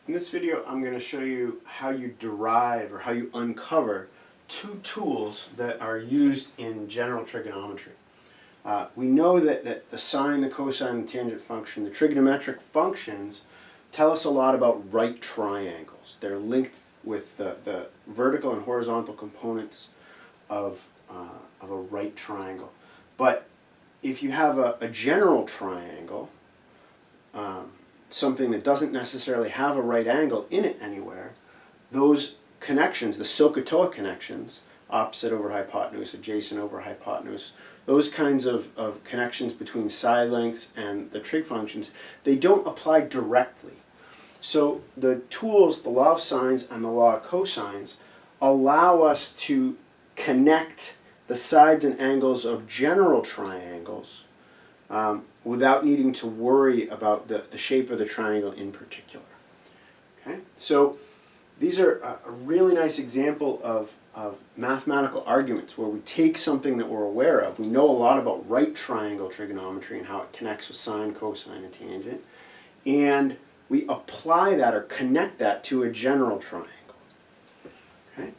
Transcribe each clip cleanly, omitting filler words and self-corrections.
In this video, I'm going to show you how you derive or how you uncover two tools that are used in general trigonometry. We know that the sine, the cosine, the tangent function, the trigonometric functions tell us a lot about right triangles. They're linked with the vertical and horizontal components of a right triangle. But if you have a general triangle, something that doesn't necessarily have a right angle in it anywhere, those connections, the SOHCAHTOA connections, opposite over hypotenuse, adjacent over hypotenuse, those kinds of connections between side lengths and the trig functions, they don't apply directly. So the tools, the law of sines and the law of cosines, allow us to connect the sides and angles of general triangles without needing to worry about the shape of the triangle in particular. Okay? So these are a really nice example of mathematical arguments where we take something that we're aware of. We know a lot about right triangle trigonometry and how it connects with sine, cosine, and tangent, and we apply that or connect that to a general triangle. Okay?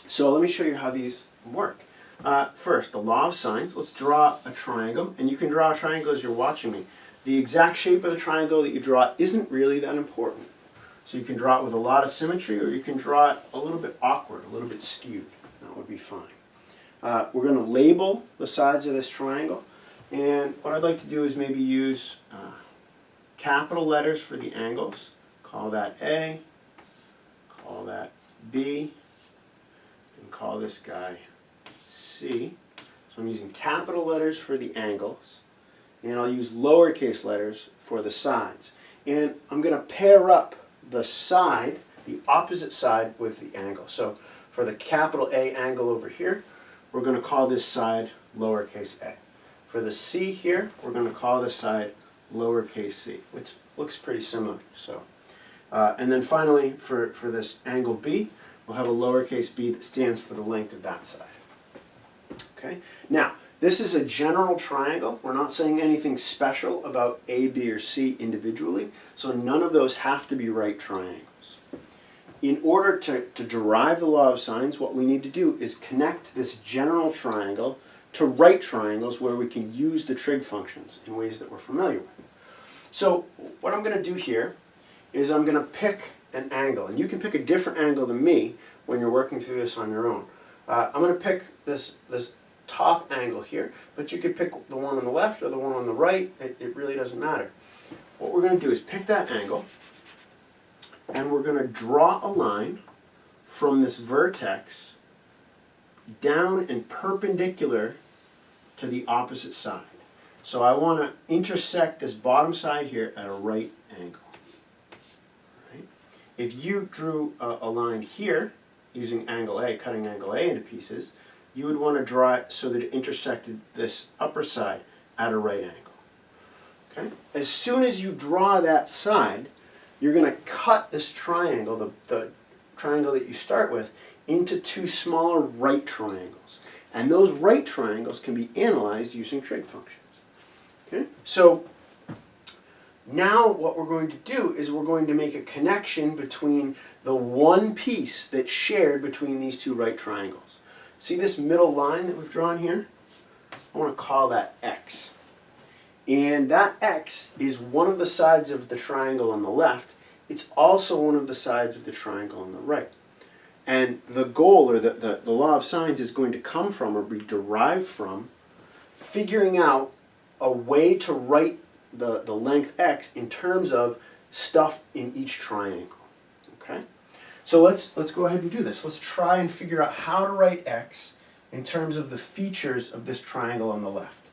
So let me show you how these work. First, the law of sines. Let's draw a triangle, and you can draw a triangle as you're watching me. The exact shape of the triangle that you draw isn't really that important. So you can draw it with a lot of symmetry, or you can draw it a little bit awkward, a little bit skewed. That would be fine. We're going to label the sides of this triangle, and what I'd like to do is maybe use capital letters for the angles. Call that A, call that B, and call this guy C. So I'm using capital letters for the angles, and I'll use lowercase letters for the sides. And I'm going to pair up the side, the opposite side, with the angle. So for the capital A angle over here, we're going to call this side lowercase a. For the C here, we're going to call this side lowercase c, which looks pretty similar. So, and then finally, for this angle B, we'll have a lowercase b that stands for the length of that side. Okay? Now, this is a general triangle. We're not saying anything special about A, B, or C individually, so none of those have to be right triangles. In order to derive the law of sines, what we need to do is connect this general triangle to right triangles where we can use the trig functions in ways that we're familiar with. So what I'm going to do here is I'm going to pick an angle, and you can pick a different angle than me when you're working through this on your own. I'm going to pick this top angle here, but you could pick the one on the left or the one on the right. It really doesn't matter. What we're going to do is pick that angle, and we're going to draw a line from this vertex down and perpendicular to the opposite side. So I want to intersect this bottom side here at a right angle. Right? If you drew a line here using angle A, cutting angle A into pieces, you would want to draw it so that it intersected this upper side at a right angle. Okay? As soon as you draw that side, you're going to cut this triangle, the triangle that you start with, into two smaller right triangles. And those right triangles can be analyzed using trig functions. Okay? So now what we're going to do is we're going to make a connection between the one piece that's shared between these two right triangles. See this middle line that we've drawn here? I want to call that x. And that x is one of the sides of the triangle on the left. It's also one of the sides of the triangle on the right. And the goal, or the law of sines, is going to come from, or be derived from, figuring out a way to write the length x in terms of stuff in each triangle. Okay? So let's go ahead and do this. Let's try and figure out how to write x in terms of the features of this triangle on the left.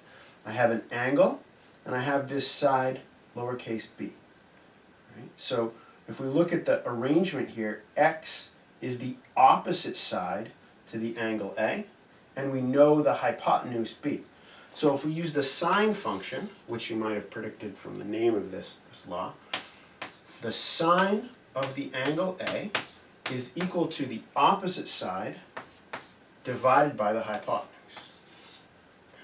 I have an angle, and I have this side lowercase b. Right? So if we look at the arrangement here, x is the opposite side to the angle A, and we know the hypotenuse b. So if we use the sine function, which you might have predicted from the name of this law, the sine of the angle A is equal to the opposite side divided by the hypotenuse.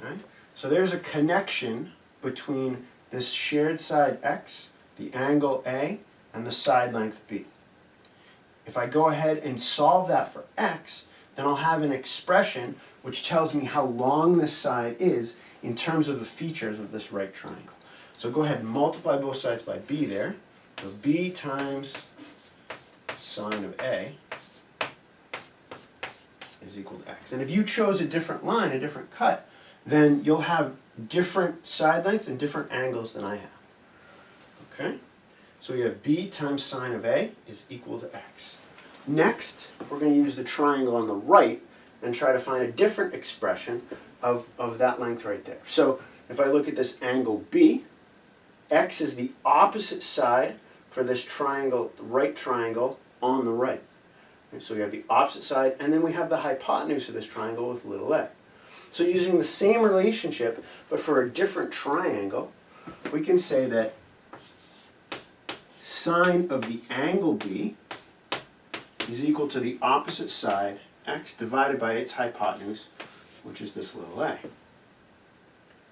Okay? So there's a connection between this shared side x, the angle A, and the side length b. If I go ahead and solve that for x, then I'll have an expression which tells me how long this side is in terms of the features of this right triangle. So go ahead and multiply both sides by b there. So b times sine of a is equal to x. And if you chose a different line, a different cut, then you'll have different side lengths and different angles than I have. Okay? So we have b times sine of a is equal to x. Next, we're going to use the triangle on the right and try to find a different expression of that length right there. So if I look at this angle b, x is the opposite side for this triangle, the right triangle on the right. Okay, so we have the opposite side, and then we have the hypotenuse of this triangle with little a. So using the same relationship, but for a different triangle, we can say that sine of the angle b is equal to the opposite side, x, divided by its hypotenuse, which is this little a.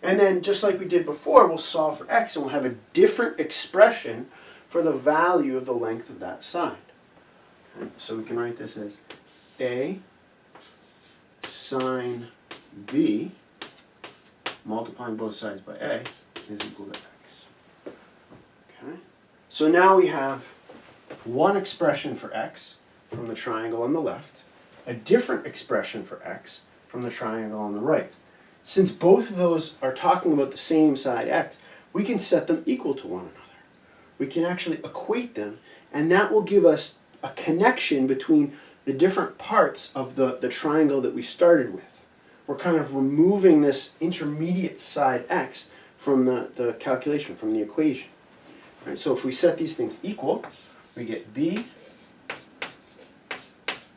And then, just like we did before, we'll solve for x, and we'll have a different expression for the value of the length of that side. Okay? So we can write this as a sine b, multiplying both sides by a, is equal to x. Okay? So now we have one expression for x from the triangle on the left, a different expression for x from the triangle on the right. Since both of those are talking about the same side x, we can set them equal to one another. We can actually equate them, and that will give us a connection between the different parts of the triangle that we started with. We're kind of removing this intermediate side x from the calculation, from the equation. Right, so if we set these things equal, we get b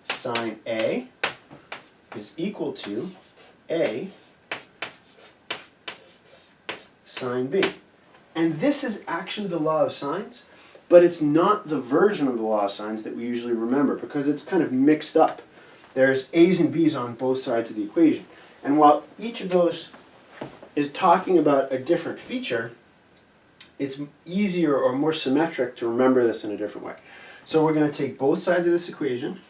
sine a is equal to a sine b. And this is actually the law of sines, but it's not the version of the law of sines that we usually remember because it's kind of mixed up. There's a's and b's on both sides of the equation. And while each of those is talking about a different feature, it's easier or more symmetric to remember this in a different way. So we're going to take both sides of this equation,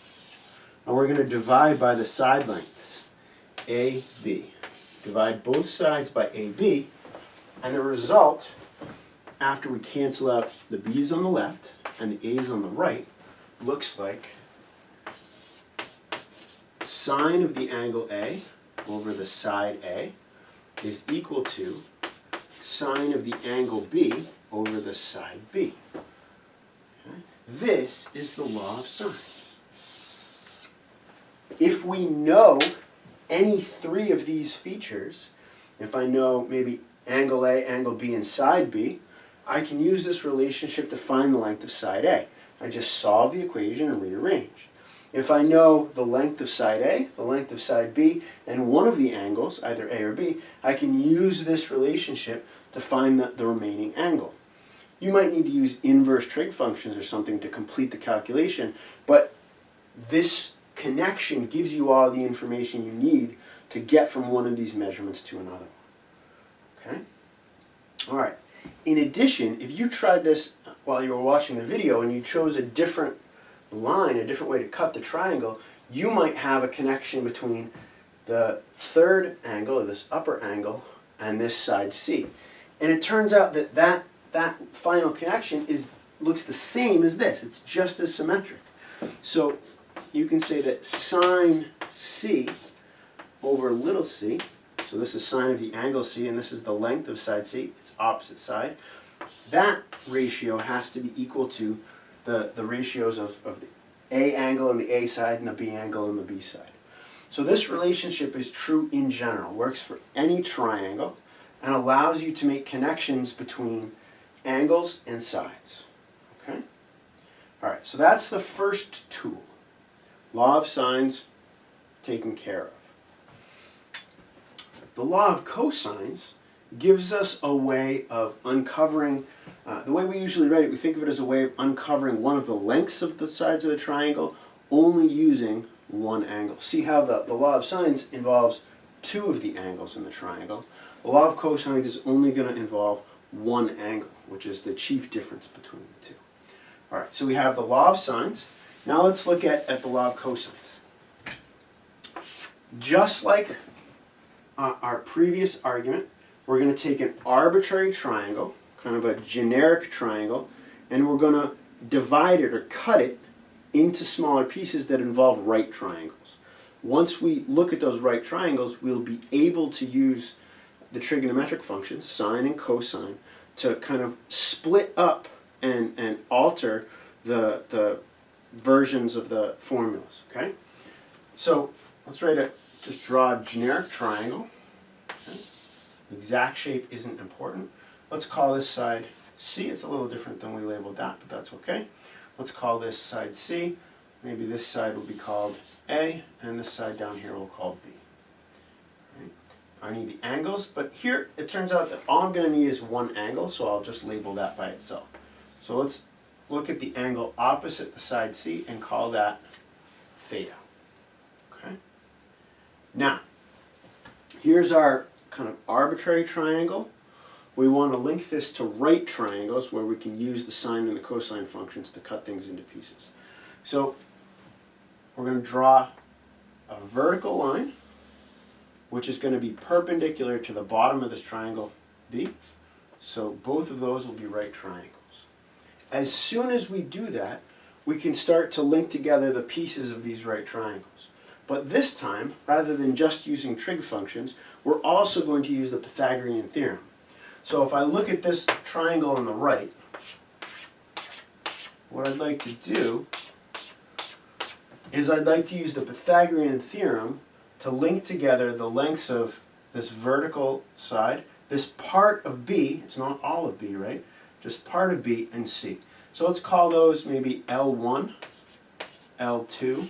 and we're going to divide by the side lengths, AB. Divide both sides by AB, and the result, after we cancel out the B's on the left and the A's on the right, looks like sine of the angle A over the side A is equal to sine of the angle B over the side B. Okay? This is the law of sines. If we know any three of these features, if I know maybe angle A, angle B, and side B, I can use this relationship to find the length of side A. I just solve the equation and rearrange. If I know the length of side A, the length of side B, and one of the angles, either A or B, I can use this relationship to find the remaining angle. You might need to use inverse trig functions or something to complete the calculation, but this connection gives you all the information you need to get from one of these measurements to another one. Okay? All right. In addition, if you tried this while you were watching the video and you chose a different line, a different way to cut the triangle, you might have a connection between the third angle, or this upper angle, and this side C. And it turns out that that final connection looks the same as this. It's just as symmetric. So you can say that sine C over little c, so this is sine of the angle C, and this is the length of side C, it's opposite side. That ratio has to be equal to the ratios of the A angle on the A side and the B angle on the B side. So this relationship is true in general, works for any triangle, and allows you to make connections between angles and sides. Okay? All right, so that's the first tool. Law of sines taken care of. The law of cosines gives us a way of uncovering, the way we usually write it, we think of it as a way of uncovering one of the lengths of the sides of the triangle only using one angle. See how the law of sines involves two of the angles in the triangle. The law of cosines is only going to involve one angle, which is the chief difference between the two. All right, so we have the law of sines. Now let's look at the law of cosines. Just like our previous argument, we're going to take an arbitrary triangle, kind of a generic triangle, and we're going to divide it or cut it into smaller pieces that involve right triangles. Once we look at those right triangles, we'll be able to use the trigonometric functions, sine and cosine, to kind of split up and alter the versions of the formulas, okay? So let's just draw a generic triangle. Okay? Exact shape isn't important. Let's call this side C. It's a little different than we labeled that, but that's okay. Let's call this side C. Maybe this side will be called A, and this side down here we'll call B. Right? I need the angles, but here it turns out that all I'm going to need is one angle, so I'll just label that by itself. So let's look at the angle opposite the side C and call that theta. Okay? Now, here's our kind of arbitrary triangle. We want to link this to right triangles where we can use the sine and the cosine functions to cut things into pieces. So we're going to draw a vertical line which is going to be perpendicular to the bottom of this triangle B. So both of those will be right triangles. As soon as we do that, we can start to link together the pieces of these right triangles. But this time, rather than just using trig functions, we're also going to use the Pythagorean theorem. So if I look at this triangle on the right, what I'd like to do is I'd like to use the Pythagorean theorem to link together the lengths of this vertical side, this part of B, it's not all of B, right? Just part of B and C. So let's call those maybe L1, L2,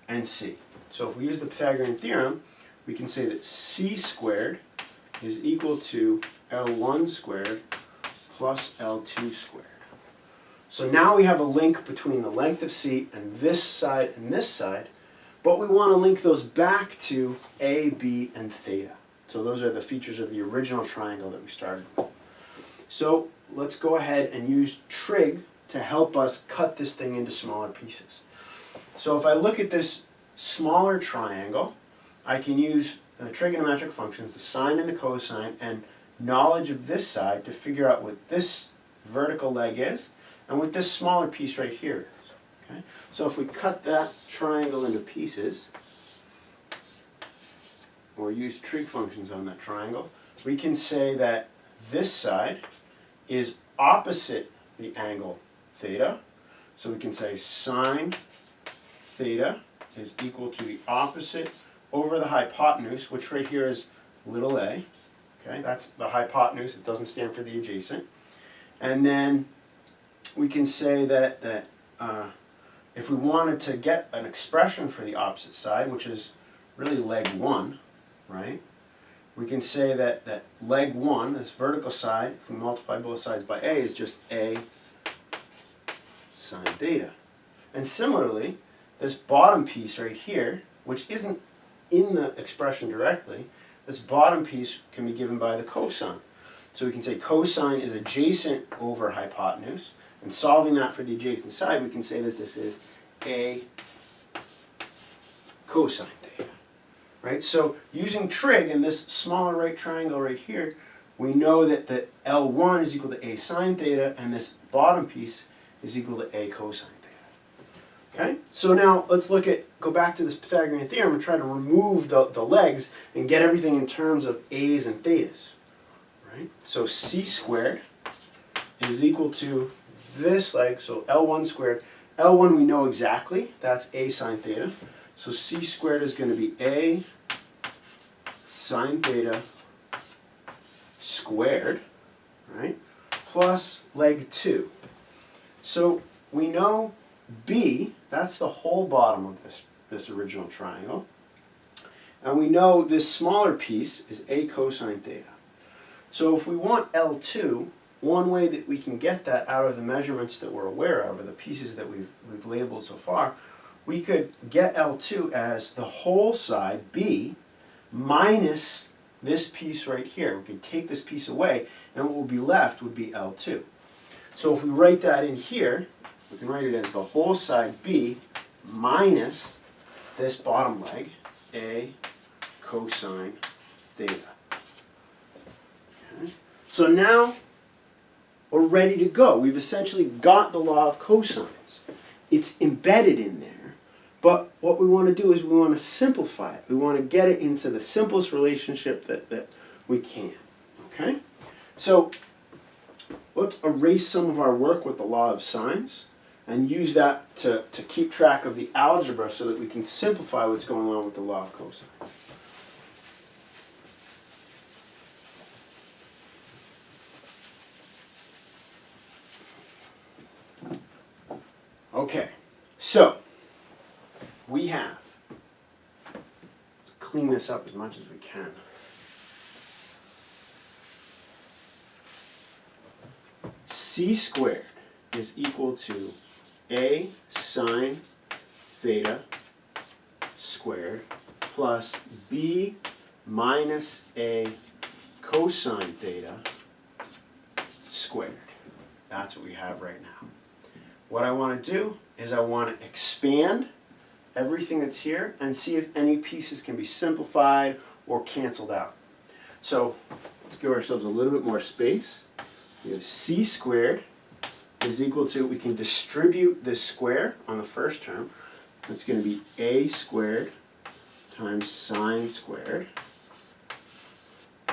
and C. So if we use the Pythagorean theorem, we can say that C squared is equal to L1 squared plus L2 squared. So now we have a link between the length of C and this side, but we want to link those back to A, B, and theta. So those are the features of the original triangle that we started with. So let's go ahead and use trig to help us cut this thing into smaller pieces. So if I look at this smaller triangle, I can use the trigonometric functions, the sine and the cosine, and knowledge of this side to figure out what this vertical leg is and what this smaller piece right here is. Okay? So if we cut that triangle into pieces, or use trig functions on that triangle, we can say that this side is opposite the angle theta. So we can say sine theta is equal to the opposite over the hypotenuse, which right here is little a. Okay, that's the hypotenuse. It doesn't stand for the adjacent. And then we can say that if we wanted to get an expression for the opposite side, which is really leg 1, right? We can say that leg 1, this vertical side, if we multiply both sides by a, is just a sine theta. And similarly, this bottom piece right here, which isn't in the expression directly, this bottom piece can be given by the cosine. So we can say cosine is adjacent over hypotenuse, and solving that for the adjacent side, we can say that this is a cosine theta. Right? So using trig in this smaller right triangle right here, we know that the L1 is equal to a sine theta, and this bottom piece is equal to a cosine theta. Okay? So now let's go back to this Pythagorean theorem and try to remove the legs and get everything in terms of a's and thetas. Right? So c squared is equal to this leg, so L1 squared. L1 we know exactly, that's a sine theta. So c squared is going to be a sine theta squared, right, plus leg 2. So we know B, that's the whole bottom of this original triangle. And we know this smaller piece is a cosine theta. So if we want L2, one way that we can get that out of the measurements that we're aware of, or the pieces that we've labeled so far, we could get L2 as the whole side, B, minus this piece right here. We could take this piece away, and what will be left would be L2. So if we write that in here, we can write it as the whole side b minus this bottom leg, a cosine theta. Okay. So now we're ready to go. We've essentially got the law of cosines. It's embedded in there. But what we want to do is we want to simplify it. We want to get it into the simplest relationship that we can. Okay? So let's erase some of our work with the law of sines and use that to keep track of the algebra so that we can simplify what's going on with the law of cosines. Okay, so we have, let's clean this up as much as we can. C squared is equal to a sine theta squared plus b minus a cosine theta squared. That's what we have right now. What I want to do is I want to expand everything that's here and see if any pieces can be simplified or canceled out. So let's give ourselves a little bit more space. We have c squared is equal to, we can distribute this square on the first term. That's going to be a squared times sine squared.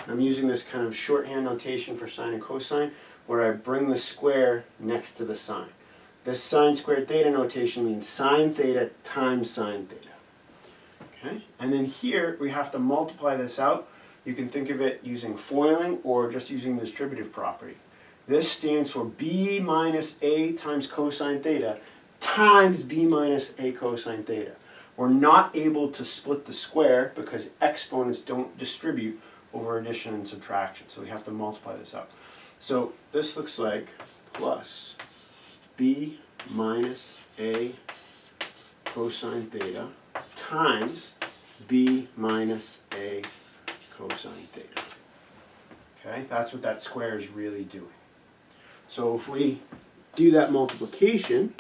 I'm using this kind of shorthand notation for sine and cosine where I bring the square next to the sine. This sine squared theta notation means sine theta times sine theta. Okay? And then here we have to multiply this out. You can think of it using foiling or just using the distributive property. This stands for b minus a times cosine theta times b minus a cosine theta. We're not able to split the square because exponents don't distribute over addition and subtraction. So we have to multiply this out. So this looks like plus b minus a cosine theta times b minus a cosine theta. Okay, that's what that square is really doing. So if we do that multiplication,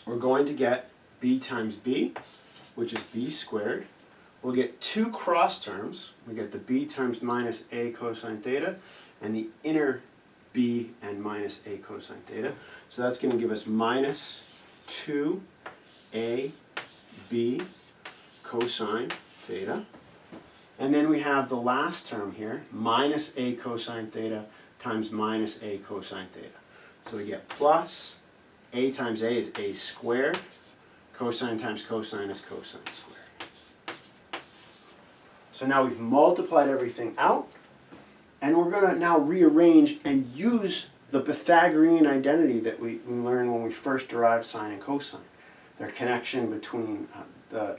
we're going to get b times b, which is b squared. We'll get two cross terms. We get the b times minus a cosine theta and the inner b and minus a cosine theta. So that's going to give us minus 2ab cosine theta. And then we have the last term here, minus a cosine theta times minus a cosine theta. So we get plus a times a is a squared, cosine times cosine is cosine squared. So now we've multiplied everything out, and we're going to now rearrange and use the Pythagorean identity that we learned when we first derived sine and cosine. Their connection between the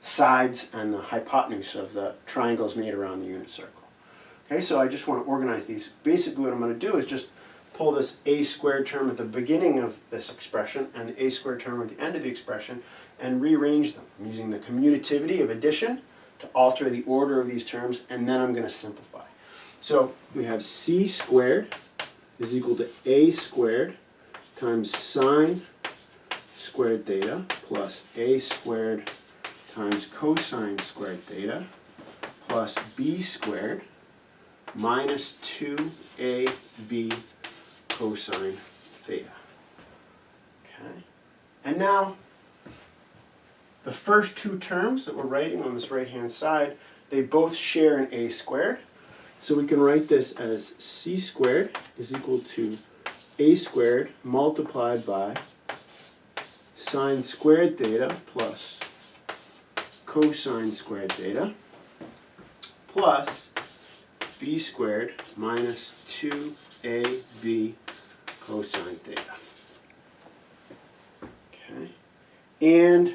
sides and the hypotenuse of the triangles made around the unit circle. Okay, so I just want to organize these. Basically what I'm going to do is just pull this a squared term at the beginning of this expression and the a squared term at the end of the expression and rearrange them. I'm using the commutativity of addition to alter the order of these terms, and then I'm going to simplify. So we have c squared is equal to a squared times sine squared theta plus a squared times cosine squared theta plus b squared minus 2ab cosine theta. Okay. And now the first two terms that we're writing on this right-hand side, they both share an a squared. So we can write this as c squared is equal to a squared multiplied by sine squared theta plus cosine squared theta plus b squared minus 2ab cosine theta. Okay. And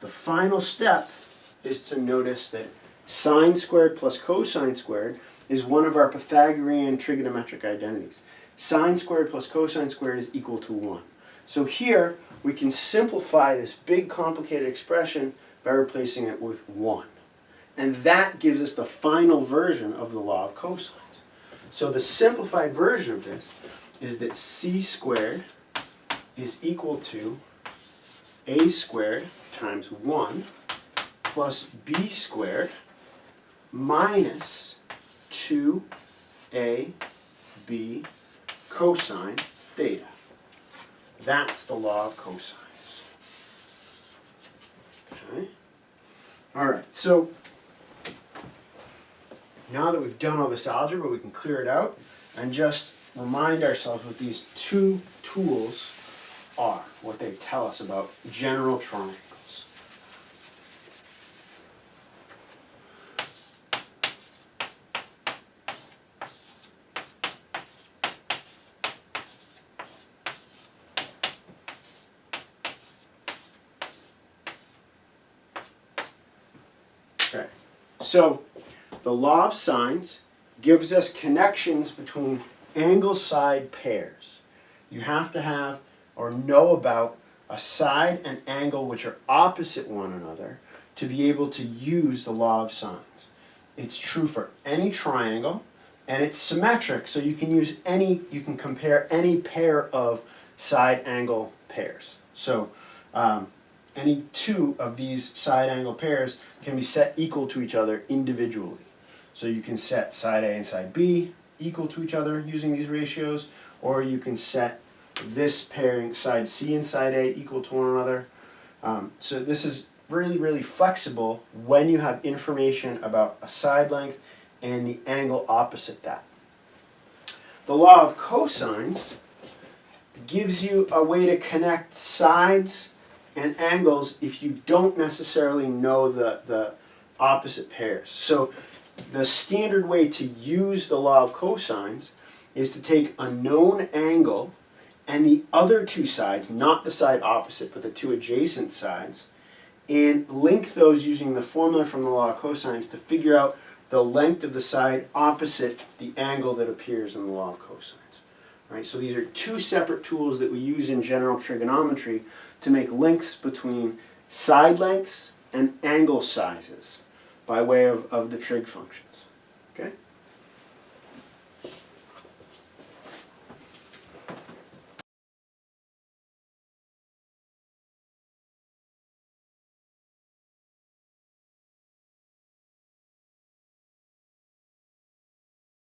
the final step is to notice that sine squared plus cosine squared is one of our Pythagorean trigonometric identities. Sine squared plus cosine squared is equal to 1. So here we can simplify this big complicated expression by replacing it with 1. And that gives us the final version of the law of cosines. So the simplified version of this is that c squared is equal to a squared times 1 plus b squared minus 2ab cosine theta. That's the law of cosines. Okay? All right, so now that we've done all this algebra, we can clear it out and just remind ourselves what these two tools are, what they tell us about general triangles. Okay, so the law of sines gives us connections between angle-side pairs. You have to have or know about a side and angle which are opposite one another to be able to use the law of sines. It's true for any triangle, and it's symmetric, so you can compare any pair of side angle pairs. So any two of these side angle pairs can be set equal to each other individually. So you can set side A and side B equal to each other using these ratios, or you can set this pairing, side C and side A, equal to one another. So this is really, really flexible when you have information about a side length and the angle opposite that. The law of cosines gives you a way to connect sides and angles if you don't necessarily know the opposite pairs. So the standard way to use the law of cosines is to take a known angle and the other two sides, not the side opposite, but the two adjacent sides, and link those using the formula from the law of cosines to figure out the length of the side opposite the angle that appears in the law of cosines. Right? So these are two separate tools that we use in general trigonometry to make links between side lengths and angle sizes by way of the trig functions. Okay?